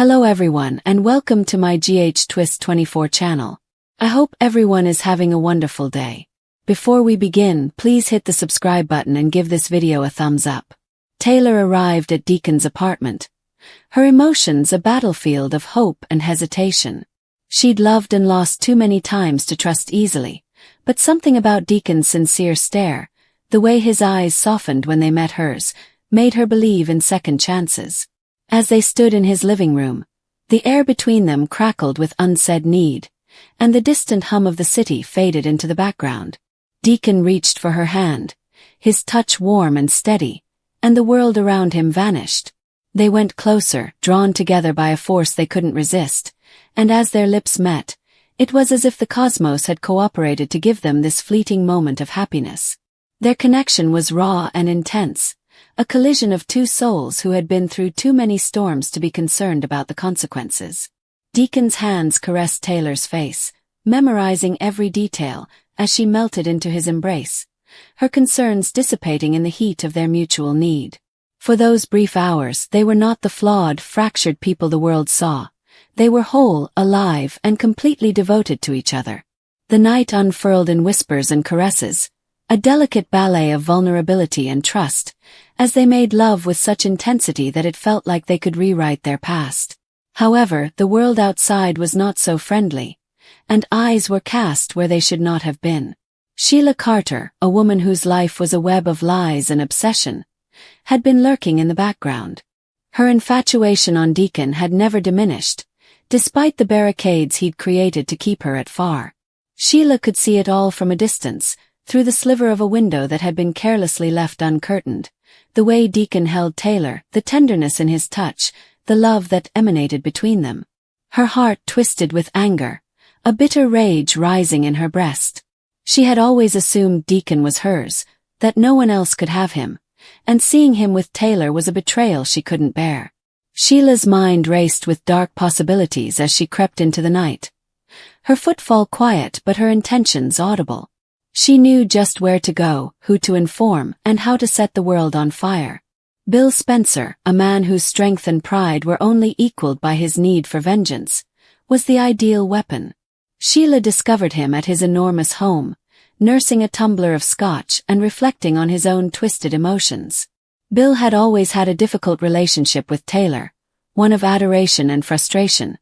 Hello everyone and welcome to my GH Twist 24 channel. I hope everyone is having a wonderful day. Before we begin, please hit the subscribe button and give this video a thumbs up. Taylor arrived at Deacon's apartment. Her emotions a battlefield of hope and hesitation. She'd loved and lost too many times to trust easily, but something about Deacon's sincere stare, the way his eyes softened when they met hers, made her believe in second chances. As they stood in his living room, the air between them crackled with unsaid need, and the distant hum of the city faded into the background. Deacon reached for her hand, his touch warm and steady, and the world around him vanished. They went closer, drawn together by a force they couldn't resist, and as their lips met, it was as if the cosmos had cooperated to give them this fleeting moment of happiness. Their connection was raw and intense, a collision of two souls who had been through too many storms to be concerned about the consequences. Deacon's hands caressed Taylor's face, memorizing every detail as she melted into his embrace, her concerns dissipating in the heat of their mutual need. For those brief hours, they were not the flawed, fractured people the world saw. They were whole, alive, and completely devoted to each other. The night unfurled in whispers and caresses, a delicate ballet of vulnerability and trust, as they made love with such intensity that it felt like they could rewrite their past. However, the world outside was not so friendly, and eyes were cast where they should not have been. Sheila Carter, a woman whose life was a web of lies and obsession, had been lurking in the background. Her infatuation on Deacon had never diminished, despite the barricades he'd created to keep her at far. Sheila could see it all from a distance, through the sliver of a window that had been carelessly left uncurtained, the way Deacon held Taylor, the tenderness in his touch, the love that emanated between them. Her heart twisted with anger, a bitter rage rising in her breast. She had always assumed Deacon was hers, that no one else could have him, and seeing him with Taylor was a betrayal she couldn't bear. Sheila's mind raced with dark possibilities as she crept into the night. Her footfall quiet but her intentions audible. She knew just where to go, who to inform, and how to set the world on fire. Bill Spencer, a man whose strength and pride were only equaled by his need for vengeance, was the ideal weapon. Sheila discovered him at his enormous home, nursing a tumbler of scotch and reflecting on his own twisted emotions. Bill had always had a difficult relationship with Taylor, one of adoration and frustration,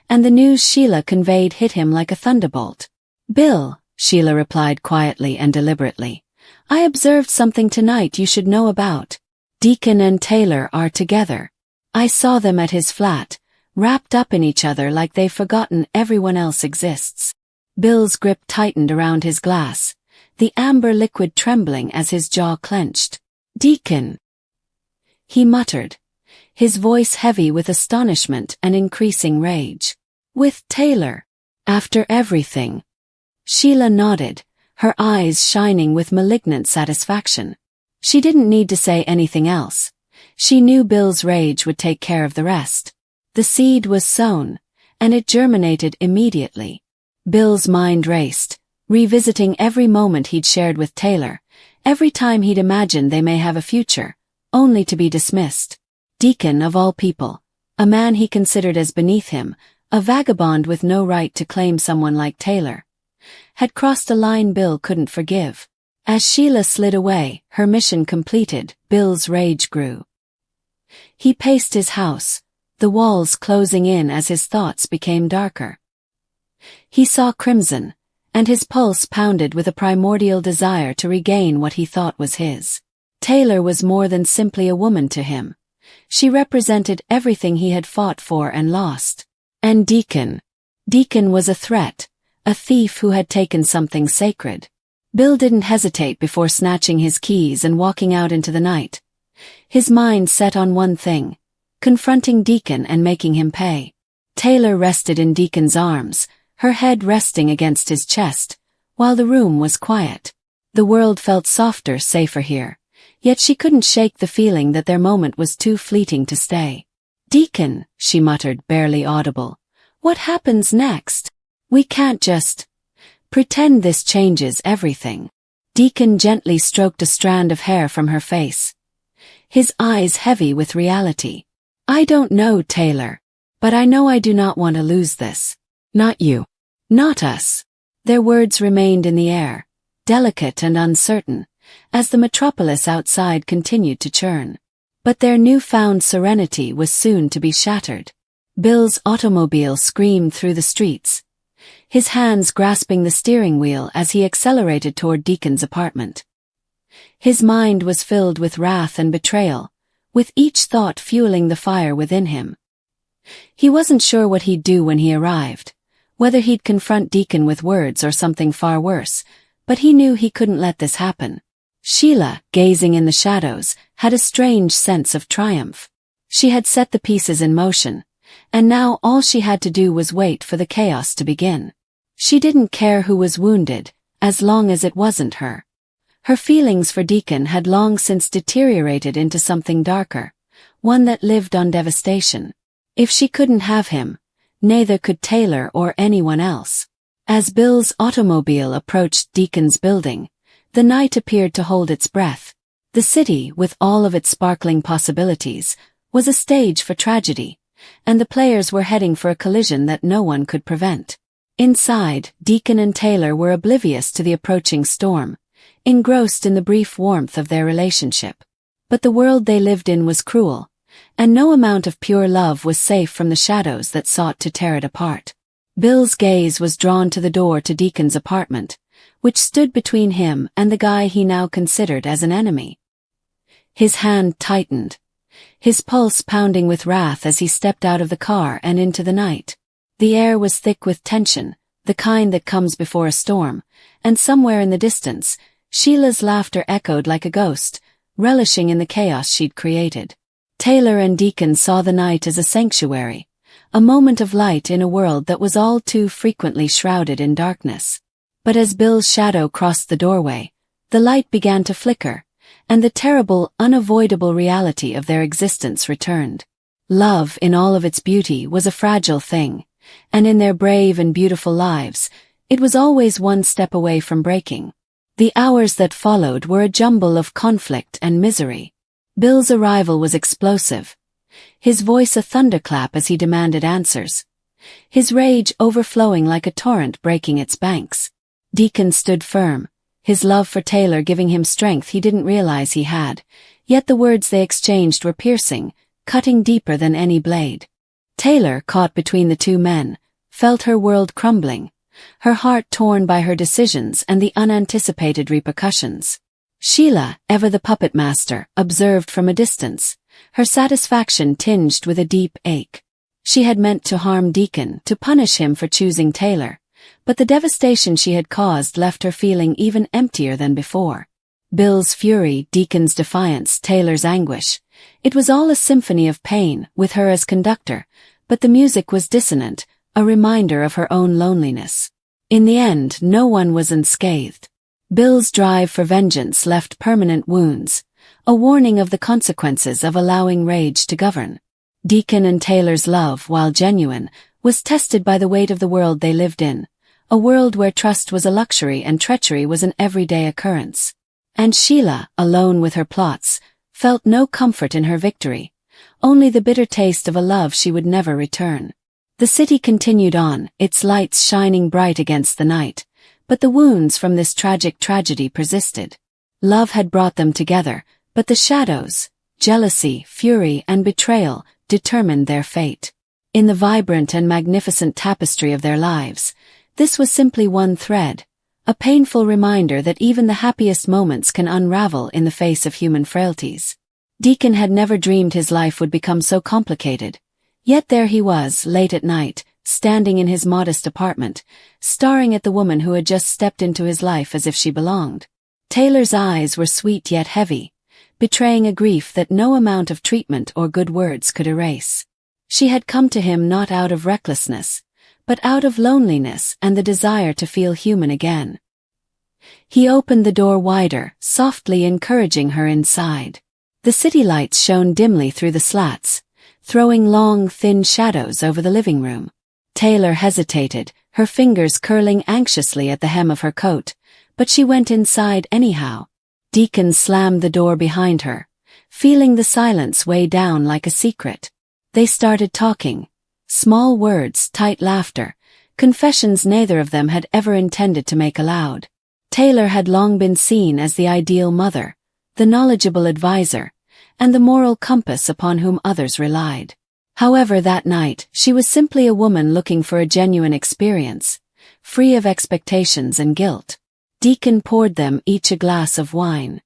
and the news Sheila conveyed hit him like a thunderbolt. "Bill," Sheila replied quietly and deliberately, "I observed something tonight you should know about. Deacon and Taylor are together. I saw them at his flat, wrapped up in each other like they've forgotten everyone else exists." Bill's grip tightened around his glass, the amber liquid trembling as his jaw clenched. "Deacon," he muttered, his voice heavy with astonishment and increasing rage. "With Taylor? After everything?" Sheila nodded, her eyes shining with malignant satisfaction. She didn't need to say anything else. She knew Bill's rage would take care of the rest. The seed was sown, and it germinated immediately. Bill's mind raced, revisiting every moment he'd shared with Taylor, every time he'd imagined they may have a future, only to be dismissed. Deacon of all people, a man he considered as beneath him, a vagabond with no right to claim someone like Taylor, had crossed a line Bill couldn't forgive. As Sheila slid away, her mission completed, Bill's rage grew. He paced his house, the walls closing in as his thoughts became darker. He saw crimson, and his pulse pounded with a primordial desire to regain what he thought was his. Taylor was more than simply a woman to him. She represented everything he had fought for and lost. And Deacon was a threat, a thief who had taken something sacred. Bill didn't hesitate before snatching his keys and walking out into the night. His mind set on one thing, confronting Deacon and making him pay. Taylor rested in Deacon's arms, her head resting against his chest, while the room was quiet. The world felt softer, safer here, yet she couldn't shake the feeling that their moment was too fleeting to stay. "Deacon," she muttered, barely audible, "what happens next? We can't just pretend this changes everything." Deacon gently stroked a strand of hair from her face, his eyes heavy with reality. "I don't know, Taylor. But I know I do not want to lose this. Not you. Not us. Their words remained in the air, delicate and uncertain, as the metropolis outside continued to churn. But their newfound serenity was soon to be shattered. Bill's automobile screamed through the streets, his hands grasping the steering wheel as he accelerated toward Deacon's apartment. His mind was filled with wrath and betrayal, with each thought fueling the fire within him. He wasn't sure what he'd do when he arrived, whether he'd confront Deacon with words or something far worse, but he knew he couldn't let this happen. Sheila, gazing in the shadows, had a strange sense of triumph. She had set the pieces in motion, and now all she had to do was wait for the chaos to begin. She didn't care who was wounded, as long as it wasn't her. Her feelings for Deacon had long since deteriorated into something darker, one that lived on devastation. If she couldn't have him, neither could Taylor or anyone else. As Bill's automobile approached Deacon's building, the night appeared to hold its breath. The city, with all of its sparkling possibilities, was a stage for tragedy, and the players were heading for a collision that no one could prevent. Inside, Deacon and Taylor were oblivious to the approaching storm, engrossed in the brief warmth of their relationship. But the world they lived in was cruel, and no amount of pure love was safe from the shadows that sought to tear it apart. Bill's gaze was drawn to the door to Deacon's apartment, which stood between him and the guy he now considered as an enemy. His hand tightened, his pulse pounding with wrath as he stepped out of the car and into the night. The air was thick with tension, the kind that comes before a storm, and somewhere in the distance, Sheila's laughter echoed like a ghost, relishing in the chaos she'd created. Taylor and Deacon saw the night as a sanctuary, a moment of light in a world that was all too frequently shrouded in darkness. But as Bill's shadow crossed the doorway, the light began to flicker, and the terrible, unavoidable reality of their existence returned. Love, in all of its beauty, was a fragile thing, and in their brave and beautiful lives, it was always one step away from breaking. The hours that followed were a jumble of conflict and misery. Bill's arrival was explosive, his voice a thunderclap as he demanded answers, his rage overflowing like a torrent breaking its banks. Deacon stood firm, his love for Taylor giving him strength he didn't realize he had, yet the words they exchanged were piercing, cutting deeper than any blade. Taylor, caught between the two men, felt her world crumbling, her heart torn by her decisions and the unanticipated repercussions. Sheila, ever the puppet master, observed from a distance, her satisfaction tinged with a deep ache. She had meant to harm Deacon, to punish him for choosing Taylor, but the devastation she had caused left her feeling even emptier than before. Bill's fury, Deacon's defiance, Taylor's anguish. It was all a symphony of pain, with her as conductor, but the music was dissonant, a reminder of her own loneliness. In the end, no one was unscathed. Bill's drive for vengeance left permanent wounds, a warning of the consequences of allowing rage to govern. Deacon and Taylor's love, while genuine, was tested by the weight of the world they lived in, a world where trust was a luxury and treachery was an everyday occurrence. And Sheila, alone with her plots, felt no comfort in her victory, only the bitter taste of a love she would never return. The city continued on, its lights shining bright against the night, but the wounds from this tragic tragedy persisted. Love had brought them together, but the shadows, jealousy, fury, and betrayal determined their fate. In the vibrant and magnificent tapestry of their lives, this was simply one thread, a painful reminder that even the happiest moments can unravel in the face of human frailties. Deacon had never dreamed his life would become so complicated, yet there he was, late at night, standing in his modest apartment, staring at the woman who had just stepped into his life as if she belonged. Taylor's eyes were sweet yet heavy, betraying a grief that no amount of treatment or good words could erase. She had come to him not out of recklessness, but out of loneliness and the desire to feel human again. He opened the door wider, softly encouraging her inside. The city lights shone dimly through the slats, throwing long, thin shadows over the living room. Taylor hesitated, her fingers curling anxiously at the hem of her coat, but she went inside anyhow. Deacon slammed the door behind her, feeling the silence weigh down like a secret. They started talking, Small words, tight laughter, confessions neither of them had ever intended to make aloud. Taylor had long been seen as the ideal mother, the knowledgeable advisor, and the moral compass upon whom others relied. However, that night, she was simply a woman looking for a genuine experience, free of expectations and guilt. Deacon poured them each a glass of wine.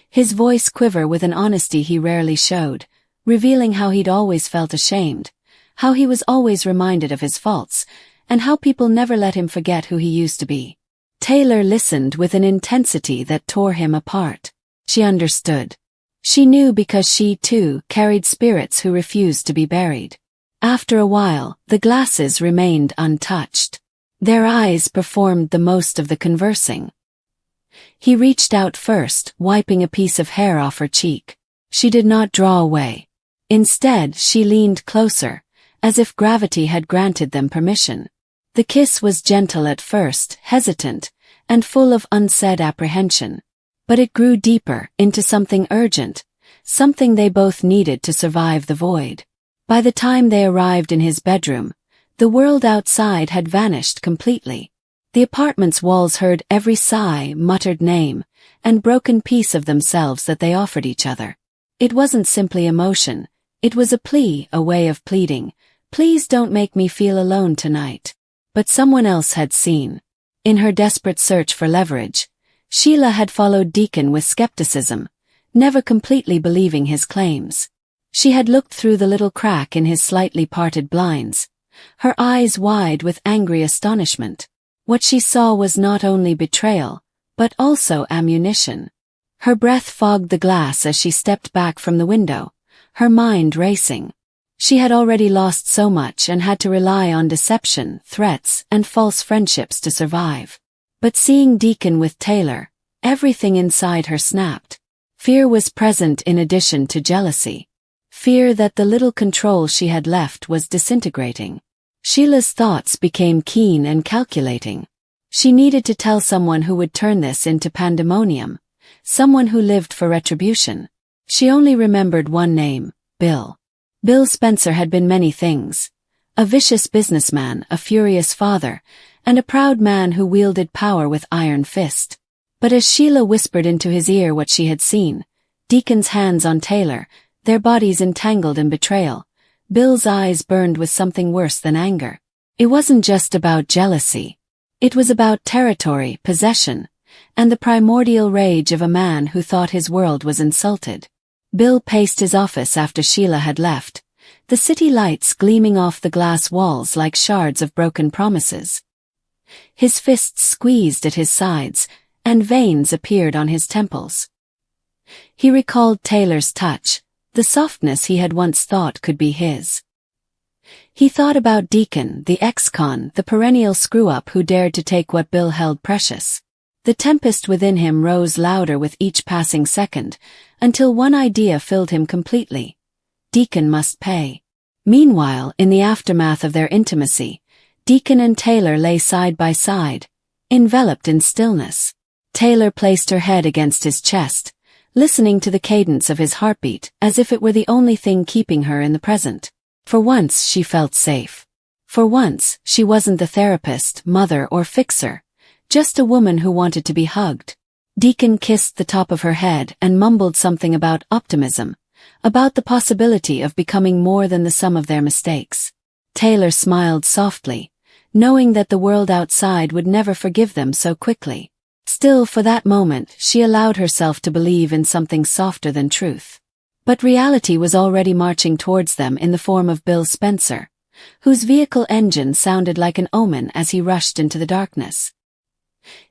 His voice quivered with an honesty he rarely showed, revealing how he'd always felt ashamed, how he was always reminded of his faults, and how people never let him forget who he used to be. Taylor listened with an intensity that tore him apart. She understood. She knew because she, too, carried spirits who refused to be buried. After a while, the glasses remained untouched. Their eyes performed the most of the conversing. He reached out first, wiping a piece of hair off her cheek. She did not draw away. Instead, she leaned closer, as if gravity had granted them permission. The kiss was gentle at first, hesitant, and full of unsaid apprehension. But it grew deeper, into something urgent, something they both needed to survive the void. By the time they arrived in his bedroom, the world outside had vanished completely. The apartment's walls heard every sigh, muttered name, and broken piece of themselves that they offered each other. It wasn't simply emotion, it was a plea, a way of pleading. Please don't make me feel alone tonight. But someone else had seen. In her desperate search for leverage, Sheila had followed Deacon with skepticism, never completely believing his claims. She had looked through the little crack in his slightly parted blinds, her eyes wide with angry astonishment. What she saw was not only betrayal, but also ammunition. Her breath fogged the glass as she stepped back from the window, her mind racing. She had already lost so much and had to rely on deception, threats, and false friendships to survive. But seeing Deacon with Taylor, everything inside her snapped. Fear was present in addition to jealousy. Fear that the little control she had left was disintegrating. Sheila's thoughts became keen and calculating. She needed to tell someone who would turn this into pandemonium, someone who lived for retribution. She only remembered one name, Bill. Bill Spencer had been many things. A vicious businessman, a furious father, and a proud man who wielded power with iron fist. But as Sheila whispered into his ear what she had seen, Deacon's hands on Taylor, their bodies entangled in betrayal, Bill's eyes burned with something worse than anger. It wasn't just about jealousy. It was about territory, possession, and the primordial rage of a man who thought his world was insulted. Bill paced his office after Sheila had left, the city lights gleaming off the glass walls like shards of broken promises. His fists squeezed at his sides, and veins appeared on his temples. He recalled Taylor's touch, the softness he had once thought could be his. He thought about Deacon, the ex-con, the perennial screw-up who dared to take what Bill held precious. The tempest within him rose louder with each passing second, until one idea filled him completely. Deacon must pay. Meanwhile, in the aftermath of their intimacy, Deacon and Taylor lay side by side, enveloped in stillness. Taylor placed her head against his chest, listening to the cadence of his heartbeat as if it were the only thing keeping her in the present. For once she felt safe. For once, she wasn't the therapist, mother, or fixer, just a woman who wanted to be hugged. Deacon kissed the top of her head and mumbled something about optimism, about the possibility of becoming more than the sum of their mistakes. Taylor smiled softly, knowing that the world outside would never forgive them so quickly. Still, for that moment, she allowed herself to believe in something softer than truth. But reality was already marching towards them in the form of Bill Spencer, whose vehicle engine sounded like an omen as he rushed into the darkness.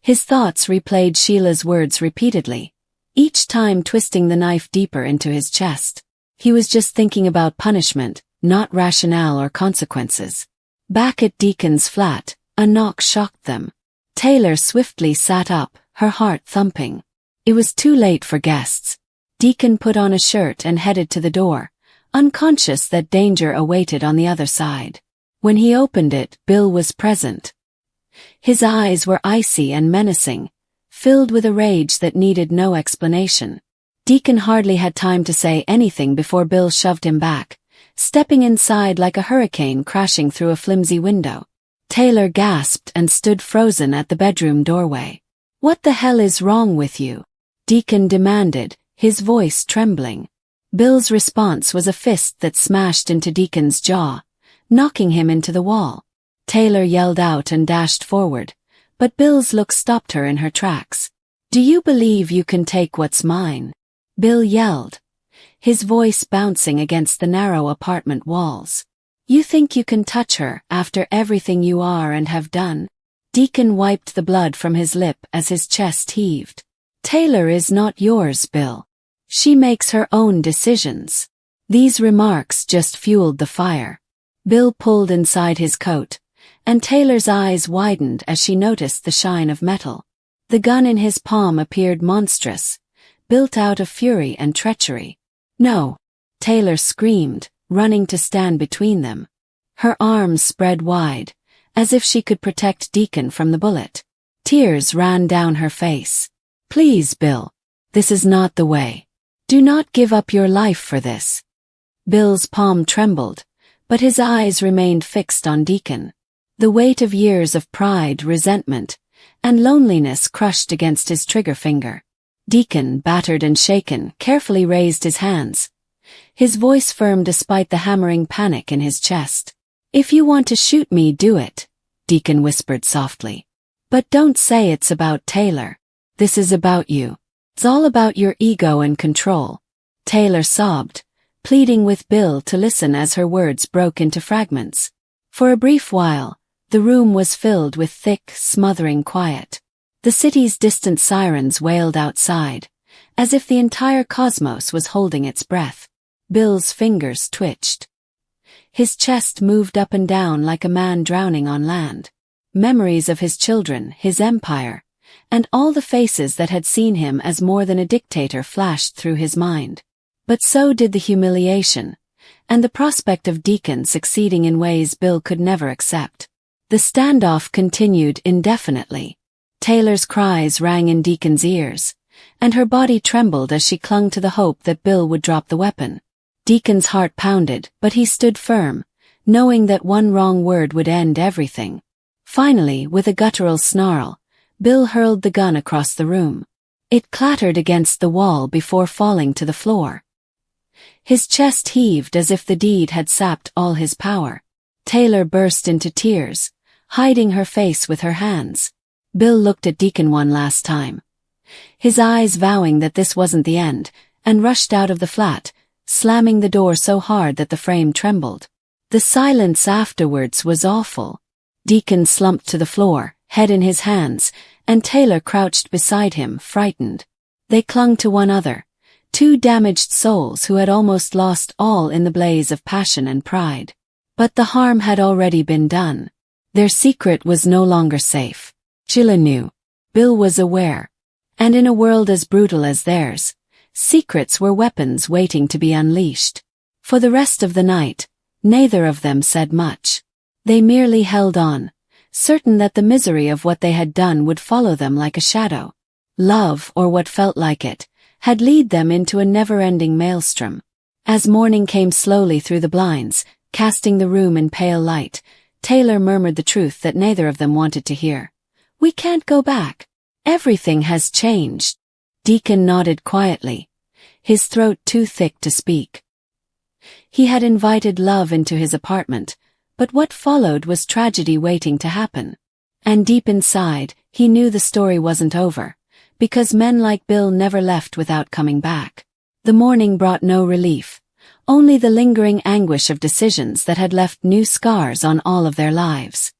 His thoughts replayed Sheila's words repeatedly, each time twisting the knife deeper into his chest. He was just thinking about punishment, not rationale or consequences. Back at Deacon's flat, a knock shocked them. Taylor swiftly sat up, her heart thumping. It was too late for guests. Deacon put on a shirt and headed to the door, unconscious that danger awaited on the other side. When he opened it, Bill was present. His eyes were icy and menacing, filled with a rage that needed no explanation. Deacon hardly had time to say anything before Bill shoved him back, stepping inside like a hurricane crashing through a flimsy window. Taylor gasped and stood frozen at the bedroom doorway. "What the hell is wrong with you?" Deacon demanded, his voice trembling. Bill's response was a fist that smashed into Deacon's jaw, knocking him into the wall. Taylor yelled out and dashed forward, but Bill's look stopped her in her tracks. "Do you believe you can take what's mine?" Bill yelled, his voice bouncing against the narrow apartment walls. "You think you can touch her after everything you are and have done?" Deacon wiped the blood from his lip as his chest heaved. "Taylor is not yours, Bill. She makes her own decisions." These remarks just fueled the fire. Bill pulled inside his coat, and Taylor's eyes widened as she noticed the shine of metal. The gun in his palm appeared monstrous, built out of fury and treachery. "No!" Taylor screamed, running to stand between them. Her arms spread wide, as if she could protect Deacon from the bullet. Tears ran down her face. "Please, Bill. This is not the way. Do not give up your life for this." Bill's palm trembled, but his eyes remained fixed on Deacon. The weight of years of pride, resentment, and loneliness crushed against his trigger finger. Deacon, battered and shaken, carefully raised his hands, his voice firm despite the hammering panic in his chest. "If you want to shoot me, do it," Deacon whispered softly. "But don't say it's about Taylor. This is about you. It's all about your ego and control." Taylor sobbed, pleading with Bill to listen as her words broke into fragments. For a brief while, the room was filled with thick, smothering quiet. The city's distant sirens wailed outside, as if the entire cosmos was holding its breath. Bill's fingers twitched. His chest moved up and down like a man drowning on land. Memories of his children, his empire, and all the faces that had seen him as more than a dictator flashed through his mind. But so did the humiliation, and the prospect of Deacon succeeding in ways Bill could never accept. The standoff continued indefinitely. Taylor's cries rang in Deacon's ears, and her body trembled as she clung to the hope that Bill would drop the weapon. Deacon's heart pounded, but he stood firm, knowing that one wrong word would end everything. Finally, with a guttural snarl, Bill hurled the gun across the room. It clattered against the wall before falling to the floor. His chest heaved as if the deed had sapped all his power. Taylor burst into tears, hiding her face with her hands. Bill looked at Deacon one last time, his eyes vowing that this wasn't the end, and rushed out of the flat, slamming the door so hard that the frame trembled. The silence afterwards was awful. Deacon slumped to the floor, head in his hands, and Taylor crouched beside him, frightened. They clung to one another, two damaged souls who had almost lost all in the blaze of passion and pride. But the harm had already been done. Their secret was no longer safe. Sheila knew. Bill was aware. And in a world as brutal as theirs, secrets were weapons waiting to be unleashed. For the rest of the night, neither of them said much. They merely held on, certain that the misery of what they had done would follow them like a shadow. Love, or what felt like it, had led them into a never-ending maelstrom. As morning came slowly through the blinds, casting the room in pale light, Taylor murmured the truth that neither of them wanted to hear. "We can't go back. Everything has changed." Deacon nodded quietly, his throat too thick to speak. He had invited love into his apartment, but what followed was tragedy waiting to happen. And deep inside, he knew the story wasn't over, because men like Bill never left without coming back. The morning brought no relief, only the lingering anguish of decisions that had left new scars on all of their lives.